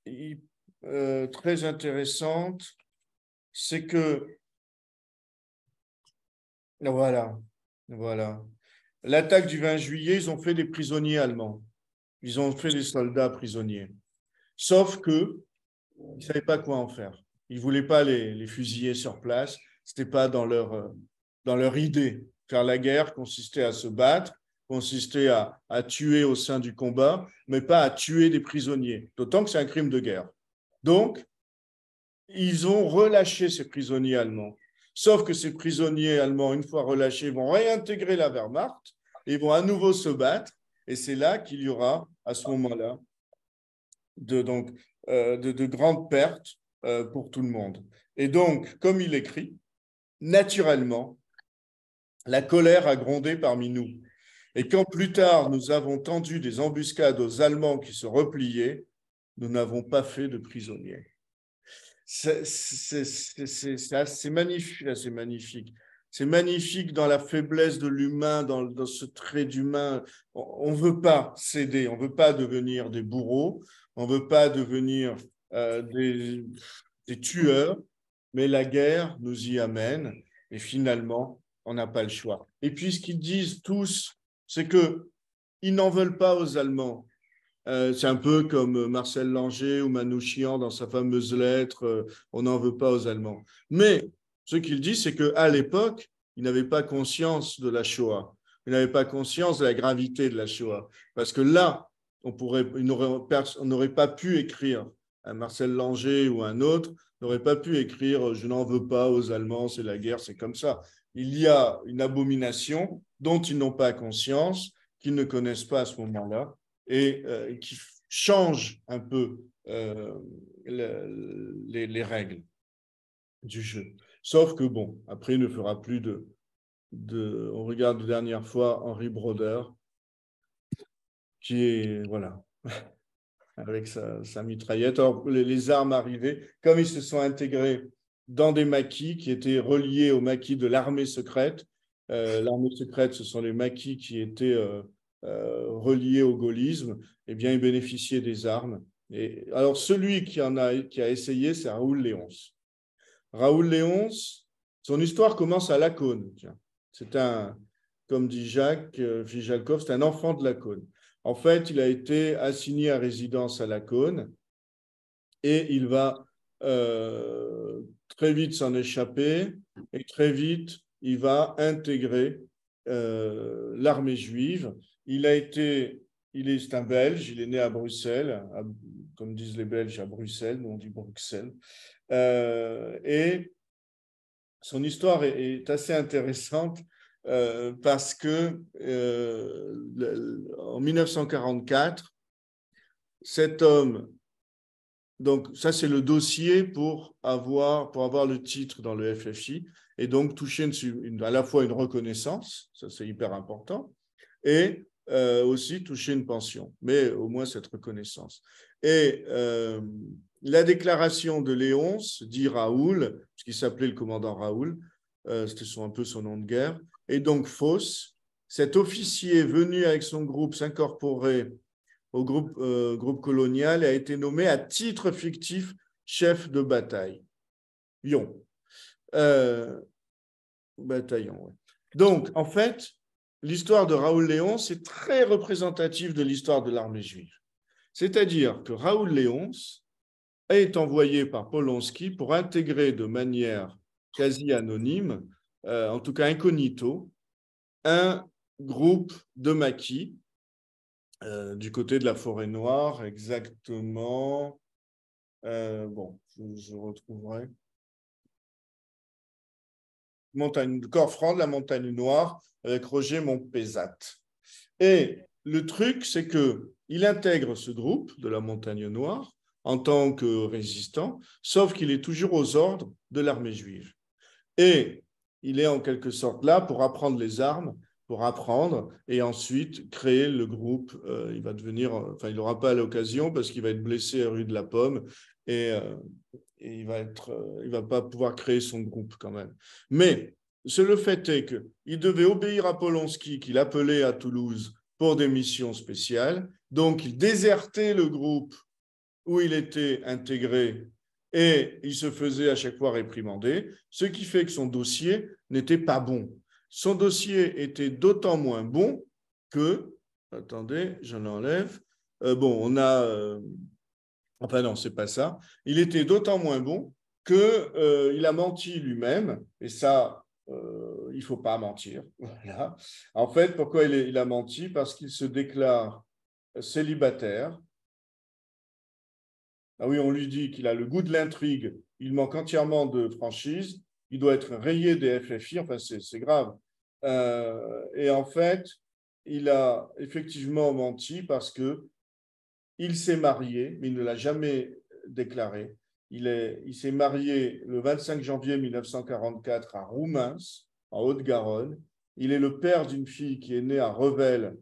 [SPEAKER 1] très intéressante. C'est que, voilà. L'attaque du 20 juillet, ils ont fait des prisonniers allemands. Ils ont fait des soldats prisonniers. Sauf qu'ils ne savaient pas quoi en faire. Ils ne voulaient pas les fusiller sur place. Ce n'était pas dans leur idée. Faire la guerre consistait à se battre, consistait à tuer au sein du combat, mais pas à tuer des prisonniers. D'autant que c'est un crime de guerre. Donc, ils ont relâché ces prisonniers allemands. Sauf que ces prisonniers allemands, une fois relâchés, vont réintégrer la Wehrmacht et vont à nouveau se battre. Et c'est là qu'il y aura, à ce moment-là, de grandes pertes pour tout le monde. Et donc, comme il écrit, naturellement, La colère a grondé parmi nous. Et quand plus tard nous avons tendu des embuscades aux Allemands qui se repliaient, nous n'avons pas fait de prisonniers. C'est magnifique, c'est magnifique. C'est magnifique dans la faiblesse de l'humain, dans ce trait d'humain. On ne veut pas céder, on ne veut pas devenir des bourreaux, on ne veut pas devenir des tueurs, mais la guerre nous y amène et finalement, on n'a pas le choix. Et puis, ce qu'ils disent tous, c'est qu'ils n'en veulent pas aux Allemands. C'est un peu comme Marcel Langer ou Manouchian dans sa fameuse lettre On n'en veut pas aux Allemands. Mais ce qu'il dit, c'est qu'à l'époque, ils n'avaient pas conscience de la Shoah. Ils n'avaient pas conscience de la gravité de la Shoah. Parce que là, on n'aurait pas pu écrire, un Marcel Langer ou un autre n'aurait pas pu écrire Je n'en veux pas aux Allemands, c'est la guerre, c'est comme ça. Il y a une abomination dont ils n'ont pas conscience, qu'ils ne connaissent pas à ce moment-là et qui change un peu les règles du jeu. Sauf que, bon, après, il ne fera plus on regarde la dernière fois Henri Broder, qui est, voilà, avec sa mitraillette. Alors, les armes arrivaient, comme ils se sont intégrés dans des maquis qui étaient reliés aux maquis de l'armée secrète. L'armée secrète, ce sont les maquis qui étaient reliés au gaullisme, eh bien, ils bénéficiaient des armes. Et, alors, celui qui a essayé, c'est Raoul Léonce. Raoul Léonce, son histoire commence à Lacaune. C'est comme dit Jacques Fijalkov, c'est un enfant de Lacaune. En fait, il a été assigné à résidence à Lacaune et il va très vite s'en échapper et très vite, il va intégrer l'armée juive. C'est un Belge, il est né à Bruxelles, comme disent les Belges à Bruxelles, nous on dit Bruxelles. Et son histoire est assez intéressante parce que en 1944, cet homme, donc ça c'est le dossier pour avoir le titre dans le FFI et donc toucher à la fois une reconnaissance, ça c'est hyper important, et aussi toucher une pension, mais au moins cette reconnaissance. Et la déclaration de Léonce, dit Raoul, puisqu'il s'appelait le commandant Raoul, c'était un peu son nom de guerre, et donc fausse. Cet officier venu avec son groupe s'incorporer au groupe colonial a été nommé à titre fictif chef de bataille. Bataillon, ouais. Donc, en fait, l'histoire de Raoul Léonce est très représentative de l'histoire de l'armée juive. C'est-à-dire que Raoul Léonce est envoyé par Polonsky pour intégrer de manière quasi anonyme, en tout cas incognito, un groupe de maquis du côté de la Forêt-Noire, exactement. Bon, je retrouverai. Corps-Franc de la Montagne Noire avec Roger Montpezat. Et le truc, c'est qu'il intègre ce groupe de la Montagne Noire en tant que résistant, sauf qu'il est toujours aux ordres de l'armée juive. Et il est en quelque sorte là pour apprendre les armes, pour apprendre et ensuite créer le groupe. Il va devenir, enfin, il n'aura pas l'occasion parce qu'il va être blessé à rue de la Pomme et il va pas pouvoir créer son groupe quand même. Mais le fait est qu'il devait obéir à Polonsky, qu'il appelait à Toulouse pour des missions spéciales. Donc, il désertait le groupe où il était intégré et il se faisait à chaque fois réprimander, ce qui fait que son dossier n'était pas bon. Son dossier était d'autant moins bon que, attendez, je l'enlève, bon, on a... Enfin non, c'est pas ça. Il était d'autant moins bon qu'il a menti lui-même, et ça, il ne faut pas mentir. Voilà. En fait, pourquoi il a menti? Parce qu'il se déclare célibataire. Ah oui, on lui dit qu'il a le goût de l'intrigue, il manque entièrement de franchise, il doit être rayé des FFI, enfin c'est grave. Et en fait, il a effectivement menti parce que il s'est marié, mais il ne l'a jamais déclaré. Il s'est marié le 25 janvier 1944 à Roumains, en Haute-Garonne. Il est le père d'une fille qui est née à Revel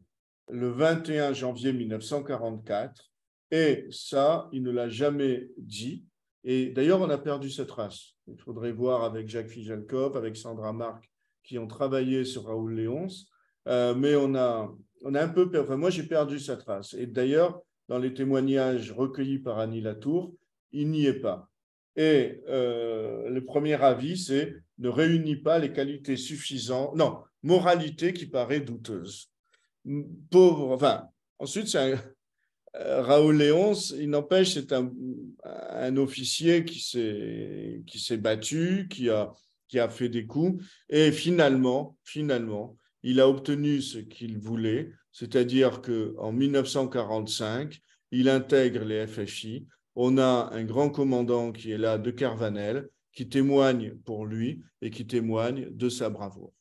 [SPEAKER 1] le 21 janvier 1944. Et ça, il ne l'a jamais dit. Et d'ailleurs, on a perdu cette race. Il faudrait voir avec Jacques Fijalkov, avec Sandra Marc, qui ont travaillé sur Raoul Léonce. Mais on a un peu perdu. Enfin, moi, j'ai perdu cette race. Et d'ailleurs, dans les témoignages recueillis par Annie Latour, il n'y est pas. Et le premier avis, c'est ne réunit pas les qualités suffisantes. Non, moralité qui paraît douteuse. Pauvre, enfin, ensuite, c'est Raoul Léonce, il n'empêche, c'est un officier qui s'est battu, qui a fait des coups, et finalement, il a obtenu ce qu'il voulait, c'est-à-dire qu'en 1945, il intègre les FFI. On a un grand commandant qui est là, de Kervanel, qui témoigne pour lui et qui témoigne de sa bravoure.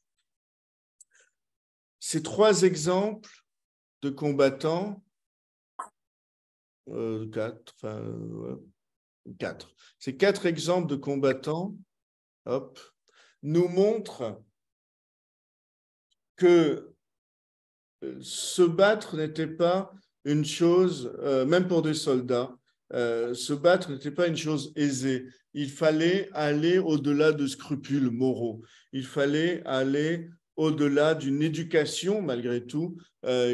[SPEAKER 1] Ces trois exemples de combattants, quatre. Ces quatre exemples de combattants, hop, nous montrent que se battre n'était pas une chose, même pour des soldats, se battre n'était pas une chose aisée. Il fallait aller au-delà de scrupules moraux. Il fallait aller au-delà d'une éducation, malgré tout,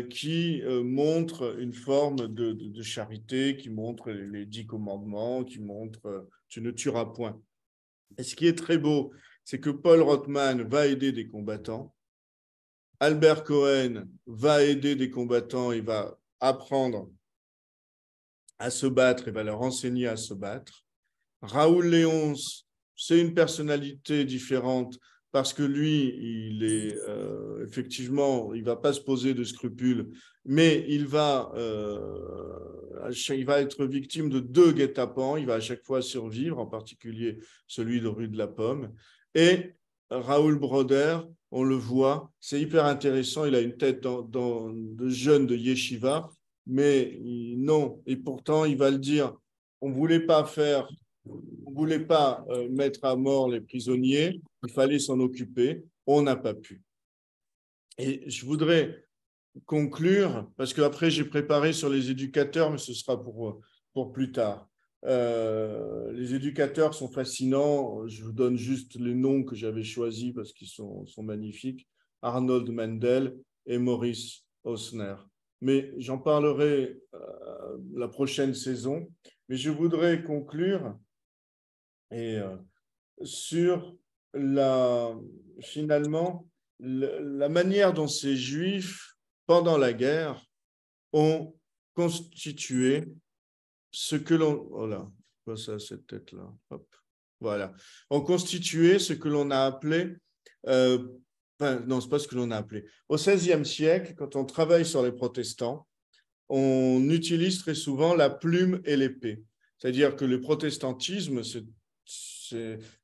[SPEAKER 1] qui montre une forme de charité, qui montre les 10 commandements, qui montre tu ne tueras point. Et ce qui est très beau, c'est que Paul Rothman va aider des combattants. Albert Cohen va aider des combattants, il va apprendre à se battre, il va leur enseigner à se battre. Raoul Léonce, c'est une personnalité différente parce que lui, il est effectivement, il ne va pas se poser de scrupules, mais il va être victime de 2 guet-apens, il va à chaque fois survivre, en particulier celui de rue de la Pomme. Et Raoul Broder, on le voit, c'est hyper intéressant, il a une tête de jeune de yeshiva, mais non, et pourtant il va le dire, on ne voulait pas mettre à mort les prisonniers, il fallait s'en occuper, on n'a pas pu. Et je voudrais conclure, parce qu'après j'ai préparé sur les éducateurs, mais ce sera pour plus tard. Les éducateurs sont fascinants, je vous donne juste les noms que j'avais choisis parce qu'ils sont magnifiques, Arnold Mendel et Maurice Hausner. Mais j'en parlerai la prochaine saison. Mais je voudrais conclure et, sur finalement la manière dont ces Juifs, pendant la guerre, ont constitué ce que l'on... Oh là, quoi ça, cette tête-là? Hop. Voilà. Ont constitué ce que l'on a appelé... enfin, non, ce n'est pas ce que l'on a appelé. Au XVIe siècle, quand on travaille sur les protestants, on utilise très souvent la plume et l'épée. C'est-à-dire que le protestantisme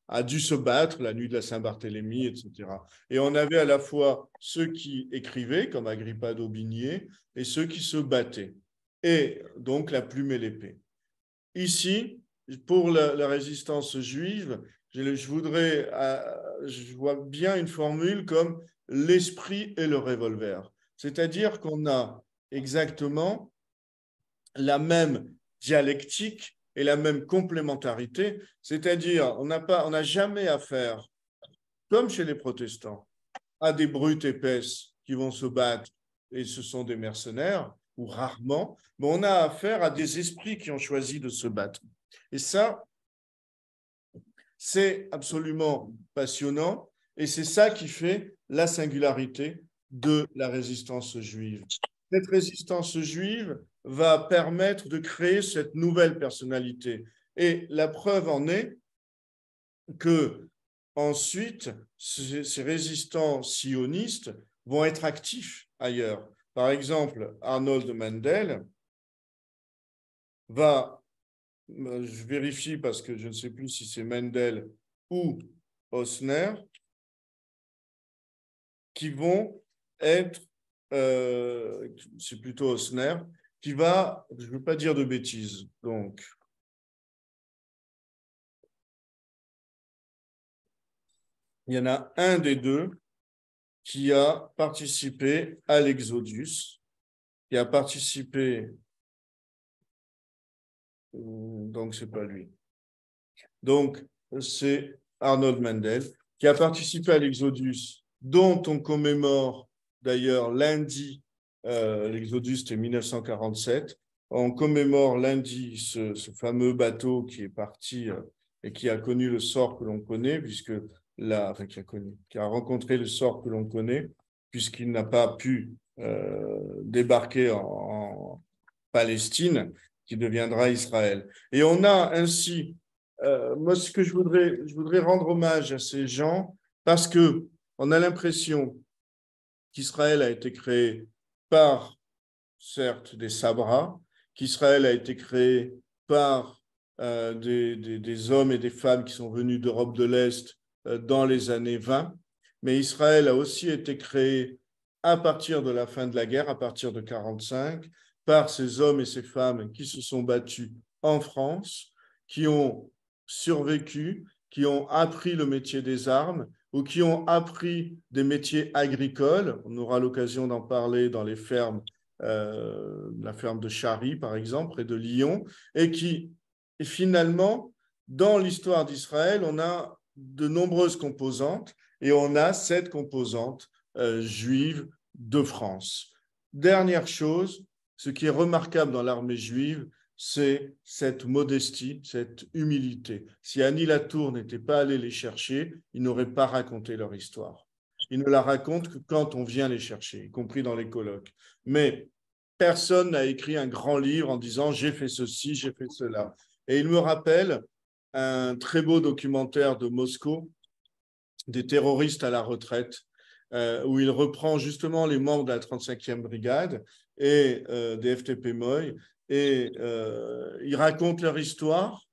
[SPEAKER 1] a dû se battre la nuit de la Saint-Barthélemy, etc. Et on avait à la fois ceux qui écrivaient, comme Agrippa d'Aubigné, et ceux qui se battaient. Et donc la plume et l'épée. Ici, pour la résistance juive, je vois bien une formule comme l'esprit et le revolver. C'est-à-dire qu'on a exactement la même dialectique et la même complémentarité, c'est-à-dire on n'a jamais affaire, comme chez les protestants, à des brutes épaisses qui vont se battre et ce sont des mercenaires, ou rarement, mais on a affaire à des esprits qui ont choisi de se battre. Et ça, c'est absolument passionnant et c'est ça qui fait la singularité de la résistance juive. Cette résistance juive va permettre de créer cette nouvelle personnalité. Et la preuve en est que ensuite, ces résistants sionistes vont être actifs ailleurs. Par exemple, Arnold Mendel va, je vérifie parce que je ne sais plus si c'est Mendel ou Hausner, qui vont être, c'est plutôt Hausner, qui va, je ne veux pas dire de bêtises, donc, il y en a un des deux qui a participé à l'Exodus, qui a participé, donc c'est pas lui. Donc, c'est Arnold Mendel, qui a participé à l'Exodus, dont on commémore d'ailleurs lundi, l'Exodus c'était 1947, on commémore lundi ce fameux bateau qui est parti et qui a connu le sort que l'on connaît, enfin, qui a rencontré le sort que l'on connaît, puisqu'il n'a pas pu débarquer en Palestine, qui deviendra Israël. Et on a ainsi moi, ce que je voudrais rendre hommage à ces gens parce que on a l'impression qu'Israël a été créé par, certes, des Sabras, qu'Israël a été créé par des hommes et des femmes qui sont venus d'Europe de l'Est dans les années 20, mais Israël a aussi été créé à partir de la fin de la guerre, à partir de 1945, par ces hommes et ces femmes qui se sont battus en France, qui ont survécu, qui ont appris le métier des armes ou qui ont appris des métiers agricoles. On aura l'occasion d'en parler dans les fermes, la ferme de Chary, par exemple, près de Lyon, et finalement, dans l'histoire d'Israël, on a de nombreuses composantes et on a cette composante juive de France. Dernière chose, ce qui est remarquable dans l'armée juive, c'est cette modestie, cette humilité. Si Annie Latour n'était pas allé les chercher, ils n'auraient pas raconté leur histoire. Ils ne la racontent que quand on vient les chercher, y compris dans les colloques. Mais personne n'a écrit un grand livre en disant « j'ai fait ceci, j'ai fait cela ». Et il me rappelle un très beau documentaire de Moscou, des terroristes à la retraite, où il reprend justement les membres de la 35e brigade et des FTP Moy, et ils racontent leur histoire,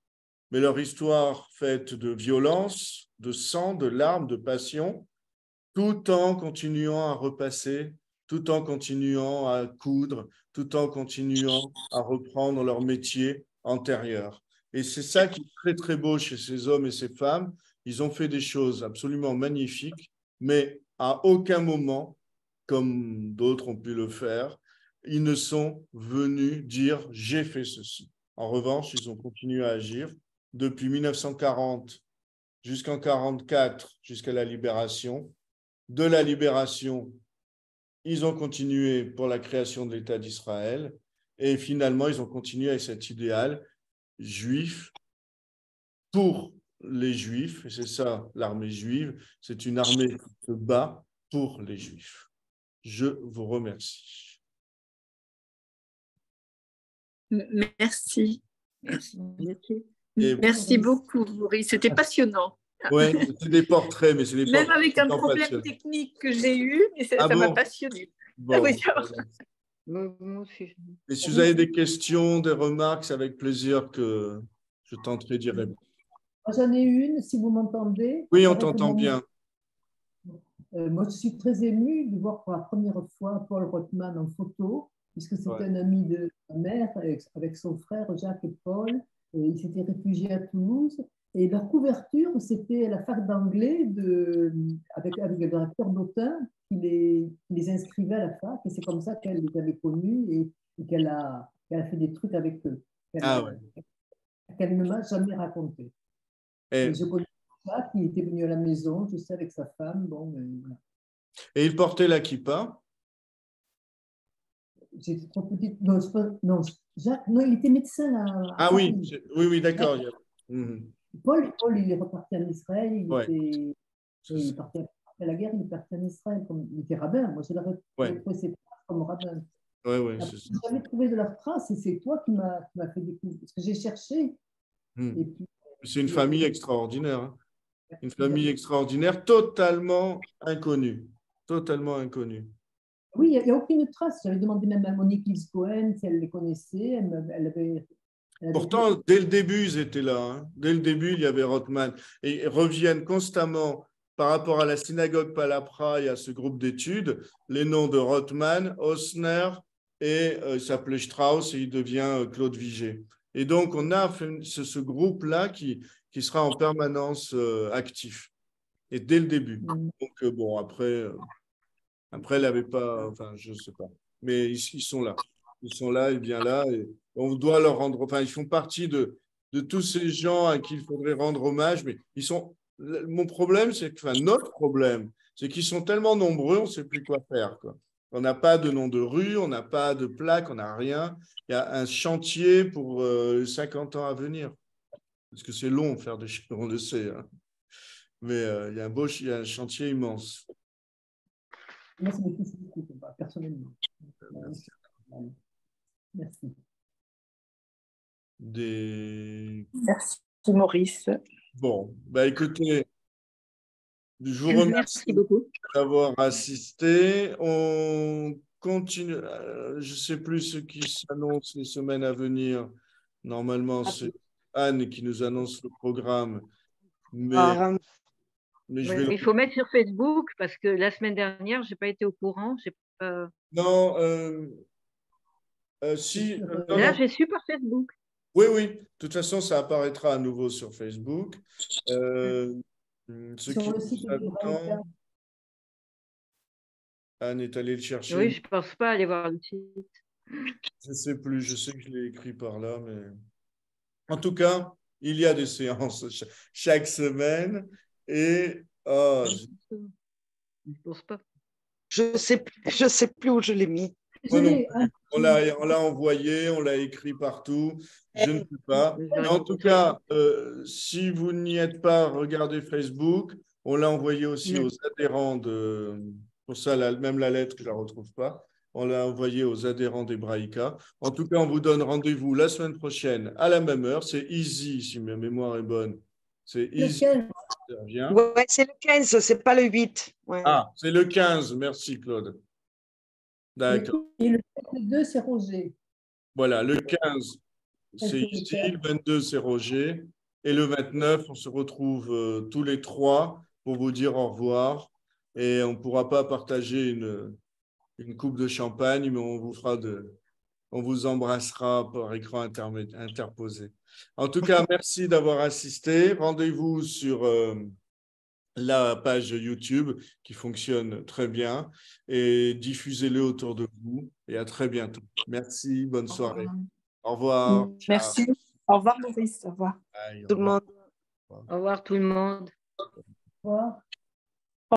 [SPEAKER 1] mais leur histoire faite de violence, de sang, de larmes, de passion, tout en continuant à repasser, tout en continuant à coudre, tout en continuant à reprendre leur métier antérieur. Et c'est ça qui est très, très beau chez ces hommes et ces femmes. Ils ont fait des choses absolument magnifiques, mais à aucun moment, comme d'autres ont pu le faire, ils ne sont venus dire « j'ai fait ceci ». En revanche, ils ont continué à agir depuis 1940 jusqu'en 1944, jusqu'à la libération. De la libération, ils ont continué pour la création de l'État d'Israël et finalement, ils ont continué avec cet idéal juif pour les Juifs, et c'est ça l'armée juive, c'est une armée qui se bat pour les Juifs. Je vous remercie.
[SPEAKER 2] Merci. Merci beaucoup, Boris. C'était passionnant.
[SPEAKER 1] Oui, c'est des portraits, mais c'est des portraits.
[SPEAKER 2] Même avec un problème technique que j'ai eu, mais ça m'a passionné.
[SPEAKER 1] Bon.
[SPEAKER 2] Oui,
[SPEAKER 1] et si vous avez des questions, des remarques, c'est avec plaisir que je tenterai d'y répondre.
[SPEAKER 3] J'en ai une, si vous m'entendez.
[SPEAKER 1] Oui, on t'entend bien.
[SPEAKER 3] Moi, je suis très émue de voir pour la première fois Paul Rothman en photo, puisque c'était un ami de ma mère avec son frère Jacques et Paul. Et ils s'étaient réfugiés à Toulouse. Et leur couverture, c'était la fac d'anglais avec le directeur d'Autun qui les inscrivait à la fac. Et c'est comme ça qu'elle les avait connus et qu'elle a fait des trucs avec eux. Qu'elle ne m'a jamais raconté. Et je connais ça, qui était venu à la maison, je sais, avec sa femme. Bon, voilà.
[SPEAKER 1] Et il portait la kippa?
[SPEAKER 3] J'étais trop petite. Non, Jacques, non, il était médecin à
[SPEAKER 1] oui,
[SPEAKER 3] Paris.
[SPEAKER 1] oui, d'accord.
[SPEAKER 3] Paul, il est reparti en Israël. Il est parti après la guerre, il est parti en Israël. Il était rabbin. Moi, je l'avais trouvé ses traces comme rabbin.
[SPEAKER 1] Je
[SPEAKER 3] n'ai jamais trouvé de leurs traces et c'est toi qui m'as fait découvrir. Parce que j'ai cherché.
[SPEAKER 1] C'est une famille extraordinaire. Hein. Une famille extraordinaire, totalement inconnue. Totalement inconnue.
[SPEAKER 3] Oui, il n'y a aucune trace. J'avais demandé même à Monique Lise-Cohen si elle les connaissait.
[SPEAKER 1] Pourtant, dès le début, ils étaient là. Hein. Dès le début, il y avait Rothman. Et ils reviennent constamment par rapport à la synagogue Palapra et à ce groupe d'études, les noms de Rothman, Osner et il s'appelait Strauss et il devient Claude Vigée. Et donc, on a ce groupe-là qui sera en permanence actif. Et dès le début. Donc, bon, après, Après, elle n'avait pas, enfin, je ne sais pas. Mais ils sont là. Ils sont là et bien là. Et on doit leur rendre, enfin, ils font partie de tous ces gens à qui il faudrait rendre hommage. Mais ils sont, mon problème, c'est que, enfin, notre problème, c'est qu'ils sont tellement nombreux, on ne sait plus quoi faire, quoi. On n'a pas de nom de rue, on n'a pas de plaque, on n'a rien. Il y a un chantier pour 50 ans à venir. Parce que c'est long faire des choses, on le sait, hein. Mais il y a un chantier immense.
[SPEAKER 3] Moi, ça me touche beaucoup, personnellement.
[SPEAKER 1] Merci.
[SPEAKER 3] Merci.
[SPEAKER 2] Merci, Maurice.
[SPEAKER 1] Bon, bah écoutez, je vous
[SPEAKER 2] Merci
[SPEAKER 1] remercie
[SPEAKER 2] beaucoup.
[SPEAKER 1] d'avoir assisté. On continue. Je ne sais plus ce qui s'annonce les semaines à venir. Normalement, c'est Anne qui nous annonce le programme. Mais je vais
[SPEAKER 2] Il faut mettre sur Facebook parce que la semaine dernière, je n'ai pas été au courant.
[SPEAKER 1] Non, si. Non,
[SPEAKER 2] Là,
[SPEAKER 1] non.
[SPEAKER 2] j'ai su par Facebook.
[SPEAKER 1] Oui, oui. De toute façon, ça apparaîtra à nouveau sur Facebook. Ce
[SPEAKER 3] Sur
[SPEAKER 1] qui
[SPEAKER 3] le site
[SPEAKER 1] nous attend, Anne est allée le chercher.
[SPEAKER 2] Oui, je ne pense pas aller voir le site.
[SPEAKER 1] Je ne sais plus, je sais que je l'ai écrit par là, mais en tout cas, il y a des séances chaque semaine et
[SPEAKER 2] Je ne pense pas.
[SPEAKER 4] Je sais plus où je l'ai mis.
[SPEAKER 1] moi non plus. On l'a envoyé, on l'a écrit partout. Je ne sais pas. Mais en tout cas, si vous n'y êtes pas, regardez Facebook. On l'a envoyé aussi aux adhérents de. Pour ça, même la lettre, je ne la retrouve pas. On l'a envoyé aux adhérents d'Hebraïca. En tout cas, on vous donne rendez-vous la semaine prochaine à la même heure. C'est Easy, si ma mémoire est bonne. C'est Easy.
[SPEAKER 4] Ouais, c'est le 15, c'est pas le 8. Ouais.
[SPEAKER 1] Ah, c'est le 15. Merci, Claude. D'accord.
[SPEAKER 3] Et le 2, c'est Roger.
[SPEAKER 1] Voilà, le 15, c'est ici. Le 22, c'est Roger. Et le 29, on se retrouve tous les trois pour vous dire au revoir. Et on ne pourra pas partager une coupe de champagne, mais on vous embrassera par écran interposé. En tout cas, merci d'avoir assisté. Rendez-vous sur la page YouTube qui fonctionne très bien et diffusez-le autour de vous. Et à très bientôt. Merci, bonne soirée. Au revoir.
[SPEAKER 2] Merci.
[SPEAKER 1] Ciao.
[SPEAKER 2] Au revoir, Maurice. Au revoir.
[SPEAKER 1] Bye,
[SPEAKER 4] Tout le monde.
[SPEAKER 2] Au revoir, tout le monde.
[SPEAKER 3] Au revoir.